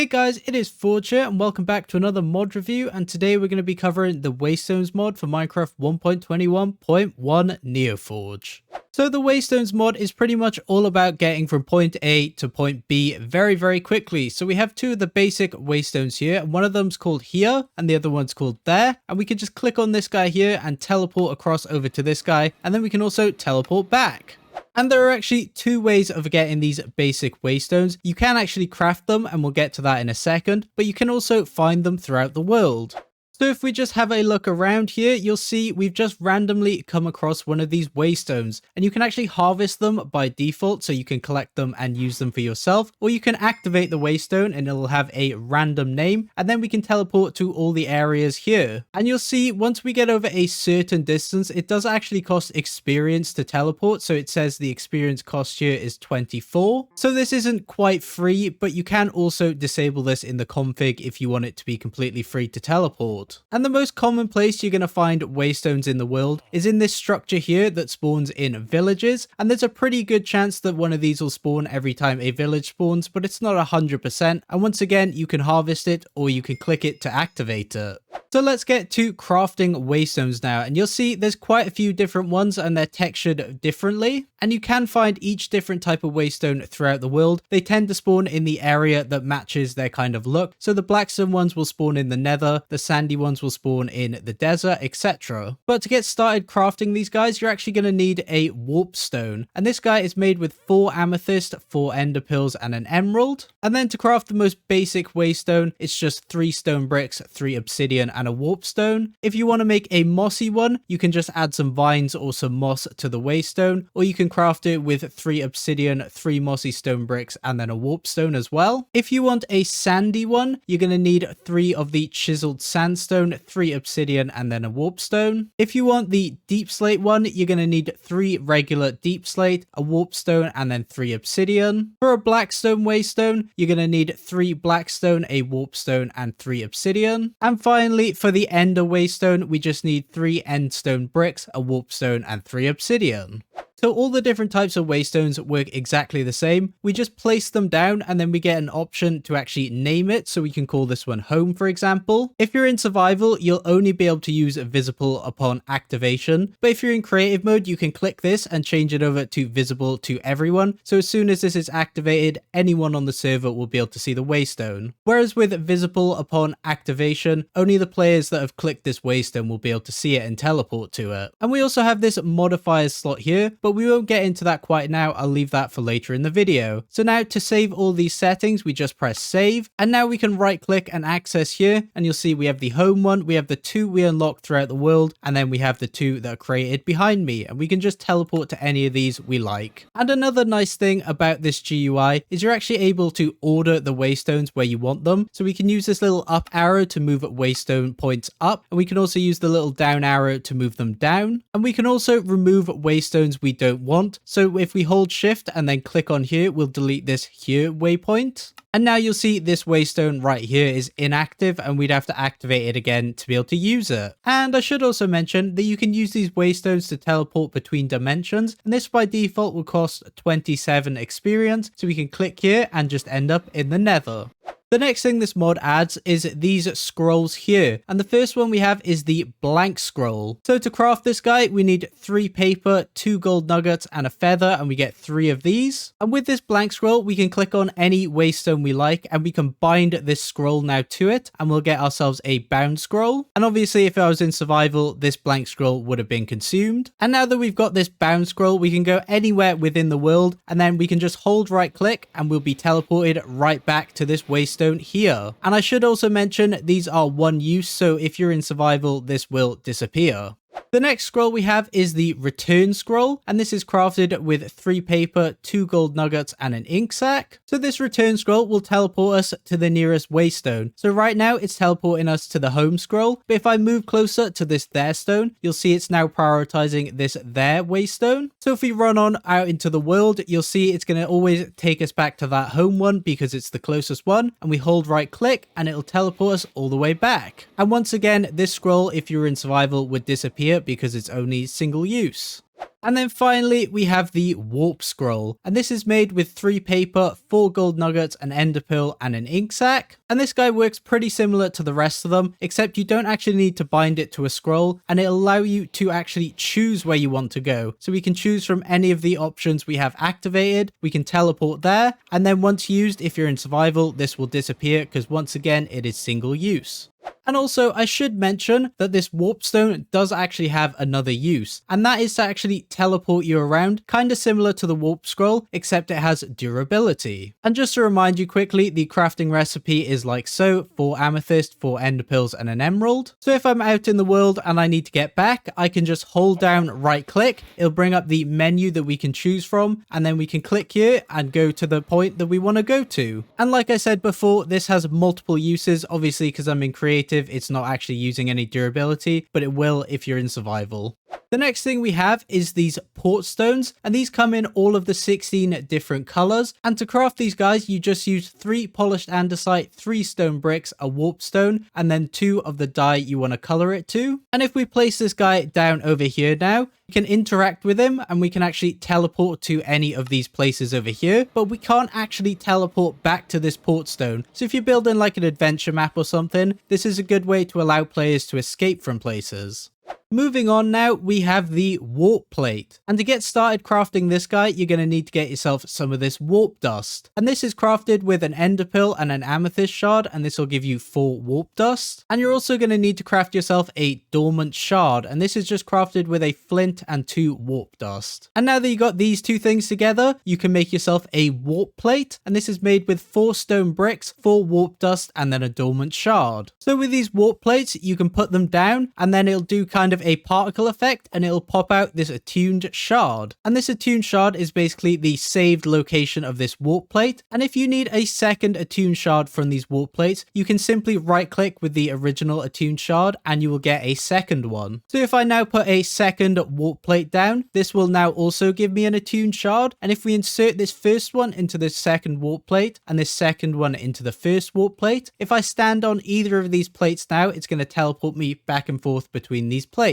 Hey guys, it is Forge here and welcome back to another mod review, and today we're going to be covering the Waystones mod for Minecraft 1.21.1 NeoForge. So the Waystones mod is pretty much all about getting from point A to point B very quickly. So we have two of the basic Waystones here, and one of them's called here and the other one's called there, and we can just click on this guy here and teleport across over to this guy, and then we can also teleport back. And there are actually two ways of getting these basic Waystones. You can actually craft them, and we'll get to that in a second, but you can also find them throughout the world. So if we just have a look around here, you'll see we've just randomly come across one of these Waystones, and you can actually harvest them by default, so you can collect them and use them for yourself, or you can activate the Waystone and it'll have a random name, and then we can teleport to all the areas here. And you'll see once we get over a certain distance, it does actually cost experience to teleport, so it says the experience cost here is 24. So this isn't quite free, but you can also disable this in the config if you want it to be completely free to teleport. And the most common place you're going to find Waystones in the world is in this structure here that spawns in villages, and there's a pretty good chance that one of these will spawn every time a village spawns, but it's not 100%, and once again you can harvest it or you can click it to activate it. So let's get to crafting Waystones now, and you'll see there's quite a few different ones and they're textured differently, and you can find each different type of Waystone throughout the world. They tend to spawn in the area that matches their kind of look, so the blackstone ones will spawn in the nether, the sandy ones will spawn in the desert, etc. But to get started crafting these guys, you're actually going to need a warp stone, and this guy is made with 4 amethyst, 4 ender pearls and an emerald. And then to craft the most basic Waystone, it's just 3 stone bricks, 3 obsidian and a warp stone. If you want to make a mossy one, you can just add some vines or some moss to the Waystone, or you can craft it with 3 obsidian, 3 mossy stone bricks and then a warp stone as well. If you want a sandy one, you're going to need 3 of the chiseled sandstone, 3 obsidian and then a warp stone. If you want the deep slate one, you're going to need 3 regular deep slate, a warp stone and then 3 obsidian. For a blackstone Waystone, you're going to need 3 blackstone, a warp stone and 3 obsidian. And finally, for the ender Waystone, we just need 3 endstone bricks, a warp stone and 3 obsidian. So all the different types of Waystones work exactly the same. We just place them down and then we get an option to actually name it. So we can call this one home, for example. If you're in survival, you'll only be able to use visible upon activation. But if you're in creative mode, you can click this and change it over to visible to everyone. So as soon as this is activated, anyone on the server will be able to see the Waystone. Whereas with visible upon activation, only the players that have clicked this Waystone will be able to see it and teleport to it. And we also have this modifiers slot here, but we won't get into that quite now. I'll leave that for later in the video. So now to save all these settings, we just press save, and now we can right click and access here, and you'll see we have the home one, we have the 2 we unlocked throughout the world, and then we have the 2 that are created behind me, and we can just teleport to any of these we like. And another nice thing about this GUI is you're actually able to order the Waystones where you want them. So we can use this little up arrow to move Waystone points up, and we can also use the little down arrow to move them down, and we can also remove Waystones we don't want. So if we hold shift and then click on here, we'll delete this here waypoint. And now you'll see this Waystone right here is inactive, and we'd have to activate it again to be able to use it. And I should also mention that you can use these Waystones to teleport between dimensions, and this by default will cost 27 experience. So we can click here and just end up in the nether. The next thing this mod adds is these scrolls here, and the first one we have is the blank scroll. So to craft this guy, we need 3 paper, 2 gold nuggets and a feather, and we get 3 of these. And with this blank scroll, we can click on any Waystone we like, and we can bind this scroll now to it, and we'll get ourselves a bound scroll. And obviously if I was in survival, this blank scroll would have been consumed. And now that we've got this bound scroll, we can go anywhere within the world, and then we can just hold right click and we'll be teleported right back to this Waystone here. And I should also mention these are one use, so if you're in survival, this will disappear. The next scroll we have is the return scroll, and this is crafted with 3 paper, 2 gold nuggets and an ink sac. So this return scroll will teleport us to the nearest Waystone. So right now it's teleporting us to the home scroll, but if I move closer to this there stone, you'll see it's now prioritizing this there Waystone. So if we run on out into the world, you'll see it's going to always take us back to that home one because it's the closest one, and we hold right click and it'll teleport us all the way back. And once again, this scroll, if you're in survival, would disappear because it's only single use. And then finally, we have the Warp Scroll, and this is made with 3 paper, 4 gold nuggets, an ender pearl, and an ink sac. And this guy works pretty similar to the rest of them, except you don't actually need to bind it to a scroll, and it'll allow you to actually choose where you want to go. So we can choose from any of the options we have activated, we can teleport there, and then once used, if you're in survival, this will disappear because once again, it is single use. And also, I should mention that this Warpstone does actually have another use, and that is to actually teleport you around, kind of similar to the Warp Scroll, except it has durability. And just to remind you quickly, the crafting recipe is like so: 4 amethyst, 4 ender pearls, and an emerald. So if I'm out in the world and I need to get back, I can just hold down right click, it'll bring up the menu that we can choose from, and then we can click here and go to the point that we want to go to. And like I said before, this has multiple uses, obviously because I'm in creative, it's not actually using any durability, but it will if you're in survival. The next thing we have is these Portstones, and these come in all of the 16 different colors. And to craft these guys, you just use 3 polished andesite, 3 stone bricks, a warp stone, and then 2 of the dye you want to color it to. And if we place this guy down over here now, we can interact with him and we can actually teleport to any of these places over here, but we can't actually teleport back to this Portstone. So if you're building like an adventure map or something, this is a good way to allow players to escape from places. Moving on now, we have the warp plate. And to get started crafting this guy, you're going to need to get yourself some of this warp dust. And this is crafted with an ender pearl and an amethyst shard, and this will give you 4 warp dust. And you're also going to need to craft yourself a dormant shard, and this is just crafted with a flint and 2 warp dust. And now that you got these 2 things together, you can make yourself a warp plate, and this is made with 4 stone bricks, 4 warp dust, and then a dormant shard. So with these warp plates, you can put them down, and then it'll do kind of a particle effect, and it'll pop out this attuned shard. And this attuned shard is basically the saved location of this warp plate. And if you need a second attuned shard from these warp plates, you can simply right click with the original attuned shard and you will get a second one. So if I now put a second warp plate down, this will now also give me an attuned shard. And if we insert this first one into the second warp plate and this second one into the first warp plate, if I stand on either of these plates now, it's going to teleport me back and forth between these plates.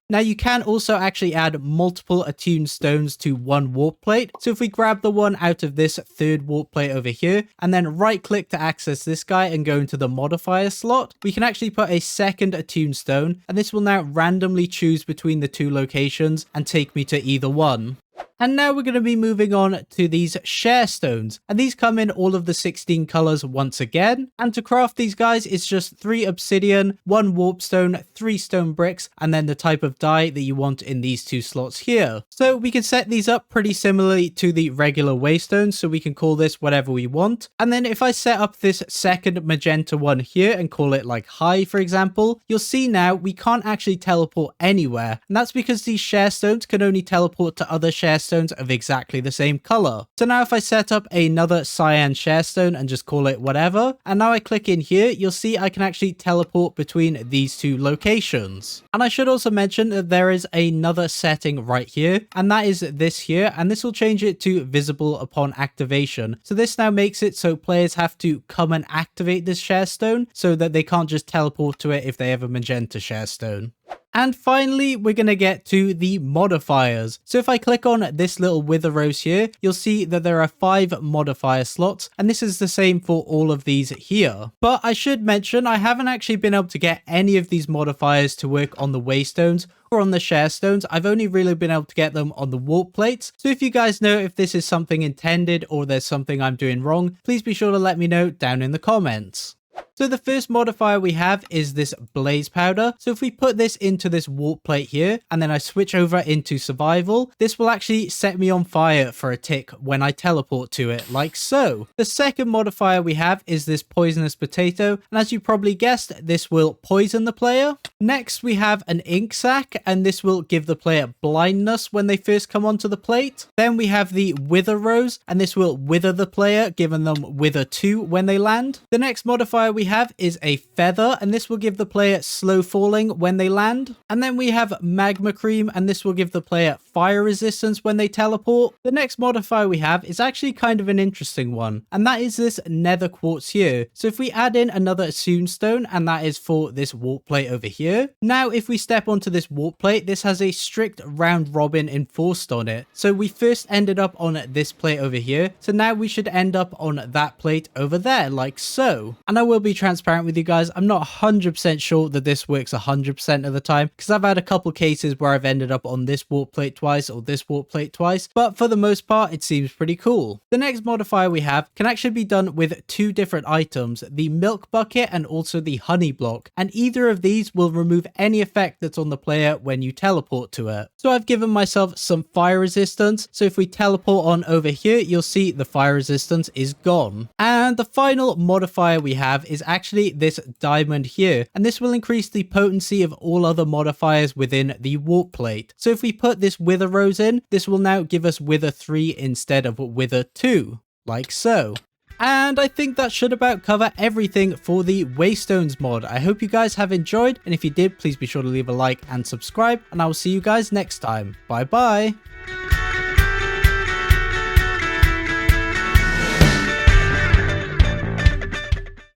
Now you can also actually add multiple attuned stones to one warp plate. So if we grab the one out of this third warp plate over here and then right click to access this guy and go into the modifier slot, we can actually put a second attuned stone, and this will now randomly choose between the 2 locations and take me to either one. And now we're going to be moving on to these Sharestones, and these come in all of the 16 colors once again. And to craft these guys, it's just 3 obsidian, 1 warpstone, 3 stone bricks, and then the type of dye that you want in these 2 slots here. So we can set these up pretty similarly to the regular Waystones, so we can call this whatever we want. And then if I set up this second magenta one here and call it like high, for example, you'll see now we can't actually teleport anywhere. And that's because these Sharestones can only teleport to other Sharestones of exactly the same color. So now if I set up another cyan Sharestone and just call it whatever, and now I click in here, you'll see I can actually teleport between these 2 locations. And I should also mention that there is another setting right here, and that is this here, and this will change it to visible upon activation. So this now makes it so players have to come and activate this Sharestone so that they can't just teleport to it if they have a magenta Sharestone. And finally, we're going to get to the modifiers. So if I click on this little wither rose here, you'll see that there are 5 modifier slots, and this is the same for all of these here. But I should mention, I haven't actually been able to get any of these modifiers to work on the Waystones or on the Sharestones. I've only really been able to get them on the warp plates. So if you guys know if this is something intended or there's something I'm doing wrong, please be sure to let me know down in the comments. So the first modifier we have is this blaze powder. So if we put this into this warp plate here, and then I switch over into survival, this will actually set me on fire for a tick when I teleport to it, like so. The second modifier we have is this poisonous potato, and as you probably guessed, this will poison the player. Next, we have an ink sac, and this will give the player blindness when they first come onto the plate. Then we have the wither rose, and this will wither the player, giving them wither 2 when they land. The next modifier we have is a feather, and this will give the player slow falling when they land. And then we have magma cream, and this will give the player fire resistance when they teleport. The next modifier we have is actually kind of an interesting one, and that is this nether quartz here. So if we add in another stone, and that is for this warp plate over here. Now, if we step onto this warp plate, this has a strict round robin enforced on it. So we first ended up on this plate over here. So now we should end up on that plate over there, like so. And I will be transparent with you guys. I'm not 100% sure that this works 100% of the time, because I've had a couple cases where I've ended up on this warp plate twice or this warp plate twice. But for the most part, it seems pretty cool. The next modifier we have can actually be done with two different items, the milk bucket and also the honey block. And either of these will remove any effect that's on the player when you teleport to it. So I've given myself some fire resistance. So if we teleport on over here, you'll see the fire resistance is gone. And the final modifier we have is actually this diamond here. And this will increase the potency of all other modifiers within the warp plate. So if we put this wither rose in, this will now give us wither 3 instead of wither 2, like so. And I think that should about cover everything for the Waystones mod. I hope you guys have enjoyed, and if you did, please be sure to leave a like and subscribe, and I will see you guys next time. Bye bye.